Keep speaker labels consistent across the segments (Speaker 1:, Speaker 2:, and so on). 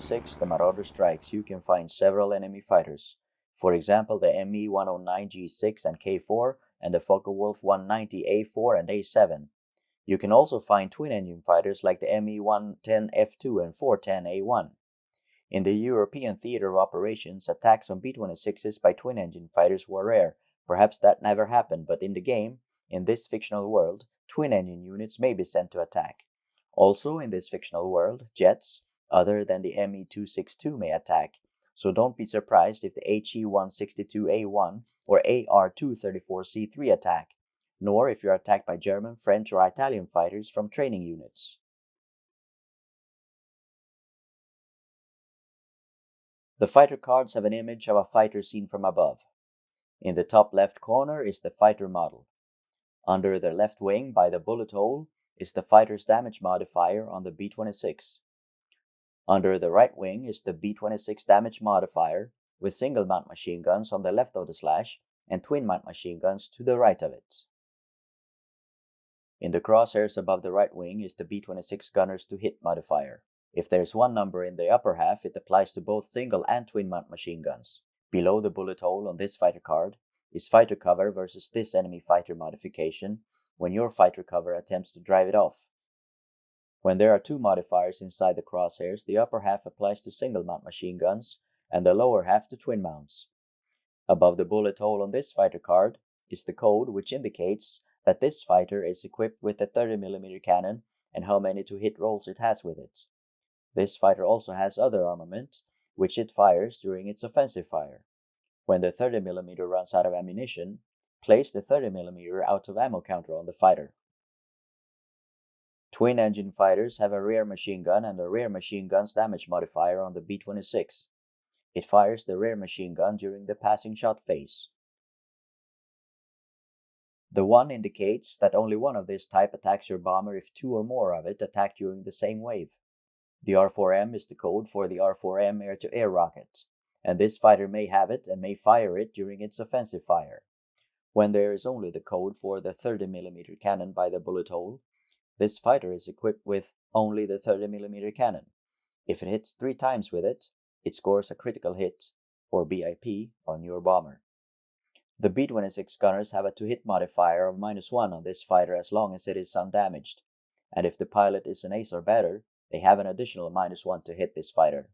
Speaker 1: B-26, the Marauder strikes, you can find several enemy fighters. For example, the Me-109 G6 and K4 and the Focke-Wulf 190 A4 and A7. You can also find twin-engine fighters like the Me-110 F2 and 410 A1. In the European theater of operations, attacks on B-26s by twin-engine fighters were rare. Perhaps that never happened, but in the game, in this fictional world, twin-engine units may be sent to attack. Also, in this fictional world, jets, other than the Me-262 may attack, so don't be surprised if the HE-162A1 or AR-234C3 attack, nor if you're attacked by German, French, or Italian fighters from training units. The fighter cards have an image of a fighter seen from above. In the top left corner is the fighter model. Under the left wing by the bullet hole is the fighter's damage modifier on the B-26. Under the right wing is the B-26 damage modifier with single mount machine guns on the left of the slash and twin mount machine guns to the right of it. In the crosshairs above the right wing is the B-26 gunners to hit modifier. If there's one number in the upper half, it applies to both single and twin mount machine guns. Below the bullet hole on this fighter card is fighter cover versus this enemy fighter modification when your fighter cover attempts to drive it off. When there are two modifiers inside the crosshairs, the upper half applies to single mount machine guns and the lower half to twin mounts. Above the bullet hole on this fighter card is the code which indicates that this fighter is equipped with a 30mm cannon and how many to hit rolls it has with it. This fighter also has other armament, which it fires during its offensive fire. When the 30mm runs out of ammunition, place the 30mm out of ammo counter on the fighter. Twin-engine fighters have a rear machine gun and a rear machine gun's damage modifier on the B-26. It fires the rear machine gun during the passing shot phase. The 1 indicates that only one of this type attacks your bomber if two or more of it attack during the same wave. The R4M is the code for the R4M air-to-air rocket, and this fighter may have it and may fire it during its offensive fire. When there is only the code for the 30mm cannon by the bullet hole, this fighter is equipped with only the 30mm cannon. If it hits 3 times with it, it scores a critical hit, or BIP, on your bomber. The B-26 gunners have a to-hit modifier of -1 on this fighter as long as it is undamaged, and if the pilot is an ace or better, they have an additional -1 to hit this fighter.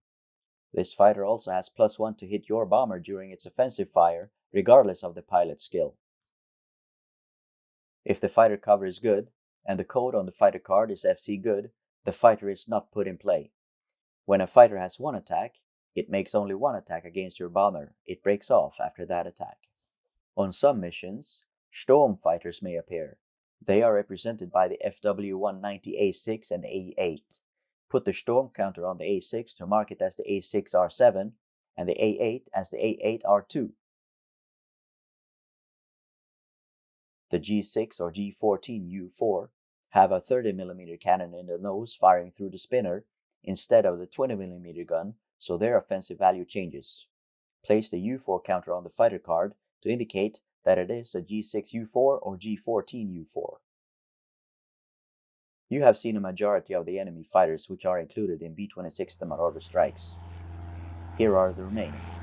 Speaker 1: This fighter also has +1 to hit your bomber during its offensive fire, regardless of the pilot's skill. If the fighter cover is good, and the code on the fighter card is FC good, the fighter is not put in play. When a fighter has 1 attack, it makes only 1 attack against your bomber. It breaks off after that attack. On some missions, Storm fighters may appear. They are represented by the FW-190 A6 and A8. Put the Storm counter on the A6 to mark it as the A6R7 and the A8 as the A8R2. The G6 or G14U4 have a 30mm cannon in the nose firing through the spinner instead of the 20mm gun, so their offensive value changes. Place the U4 counter on the fighter card to indicate that it is a G6U4 or G14U4. You have seen a majority of the enemy fighters which are included in B-26 the Marauder strikes. Here are the remaining.